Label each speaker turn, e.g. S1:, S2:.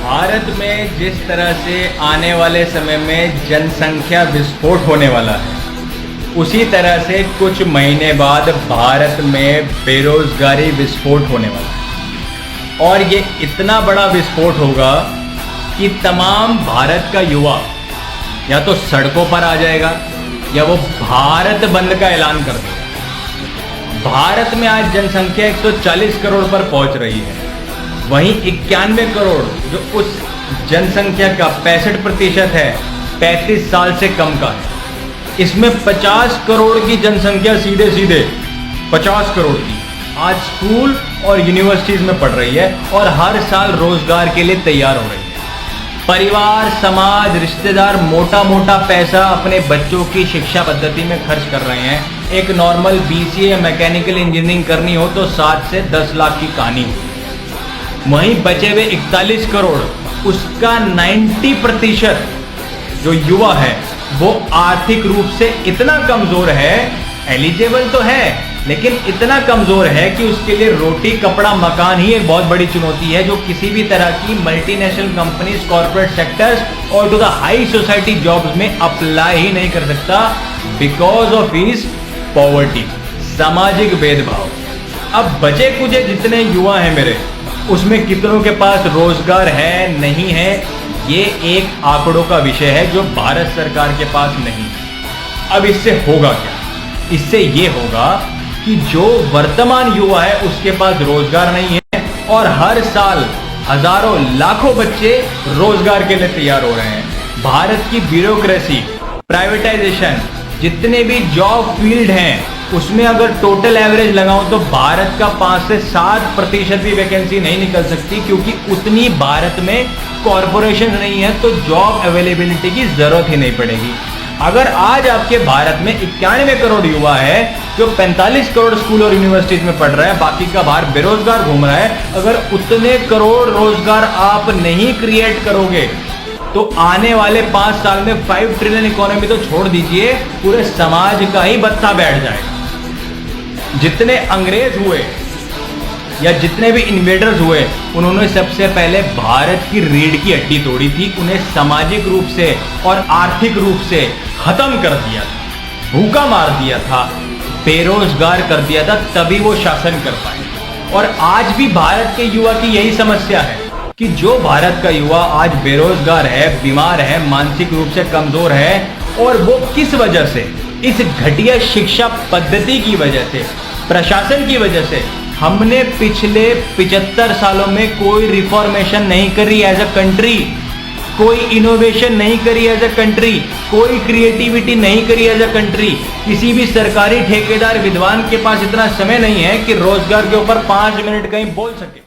S1: भारत में जिस तरह से आने वाले समय में जनसंख्या विस्फोट होने वाला है, उसी तरह से कुछ महीने बाद भारत में बेरोजगारी विस्फोट होने वाला है। और ये इतना बड़ा विस्फोट होगा कि तमाम भारत का युवा या तो सड़कों पर आ जाएगा या वो भारत बंद का ऐलान कर देगा। भारत में आज जनसंख्या 140 करोड़ पर पहुंच रही है, वहीं 91 करोड़ जो उस जनसंख्या का 65% है 35 साल से कम का है। इसमें 50 करोड़ की जनसंख्या सीधे 50 करोड़ की आज स्कूल और यूनिवर्सिटीज में पढ़ रही है और हर साल रोजगार के लिए तैयार हो रही है। परिवार, समाज, रिश्तेदार मोटा मोटा पैसा अपने बच्चों की शिक्षा पद्धति में खर्च कर रहे हैं। एक नॉर्मल BCA या मैकेनिकल इंजीनियरिंग करनी हो तो 7 से 10 लाख की कहानी हो। वहीं बचे हुए 41 करोड़, उसका 90% जो युवा है वो आर्थिक रूप से इतना कमजोर है, एलिजिबल तो है लेकिन इतना कमजोर है कि उसके लिए रोटी, कपड़ा, मकान ही एक बहुत बड़ी चुनौती है, जो किसी भी तरह की मल्टीनेशनल कंपनीज, कॉर्पोरेट सेक्टर्स और to the high society jobs में अप्लाई ही नहीं कर सकता बिकॉज ऑफ हिज पॉवर्टी, सामाजिक भेदभाव। अब बचे कुछ जितने युवा हैं मेरे, उसमें कितनों के पास रोजगार है, नहीं है, ये एक आंकड़ों का विषय है जो भारत सरकार के पास नहीं। अब इससे होगा क्या? इससे ये होगा कि जो वर्तमान युवा है उसके पास रोजगार नहीं है और हर साल हजारों लाखों बच्चे रोजगार के लिए तैयार हो रहे हैं। भारत की ब्यूरोक्रेसी, प्राइवेटाइजेशन, जितने भी जॉब फील्ड हैं उसमें अगर टोटल एवरेज लगाऊं तो भारत का 5 से 7% भी वैकेंसी नहीं निकल सकती, क्योंकि उतनी भारत में कॉरपोरेशन नहीं है, तो जॉब अवेलेबिलिटी की जरूरत ही नहीं पड़ेगी। अगर आज आपके भारत में 91 करोड़ युवा है जो 45 करोड़ स्कूल और यूनिवर्सिटीज में पढ़ रहा है, बाकी का बाहर बेरोजगार घूम रहा है, अगर उतने करोड़ रोजगार आप नहीं क्रिएट करोगे तो आने वाले 5 साल में 5 ट्रिलियन इकोनॉमी तो छोड़ दीजिए, पूरे समाज का ही बत्ता बैठ जाएगा। जितने अंग्रेज हुए या जितने भी इन्वेडर्स हुए, उन्होंने सबसे पहले भारत की रीढ़ की हड्डी तोड़ी थी, उन्हें सामाजिक रूप से और आर्थिक रूप से खत्म कर दिया था, भूखा मार दिया था, बेरोजगार कर दिया था, तभी वो शासन कर पाए। और आज भी भारत के युवा की यही समस्या है कि जो भारत का युवा आज बेरोजगार है, बीमार है, मानसिक रूप से कमजोर है, और वो किस वजह से? इस घटिया शिक्षा पद्धति की वजह से, प्रशासन की वजह से। हमने पिछले 75 सालों में कोई रिफॉर्मेशन नहीं करी एज अ कंट्री, कोई इनोवेशन नहीं करी एज अ कंट्री, कोई क्रिएटिविटी नहीं करी एज अ कंट्री। किसी भी सरकारी ठेकेदार विद्वान के पास इतना समय नहीं है कि रोजगार के ऊपर 5 मिनट कहीं बोल सके।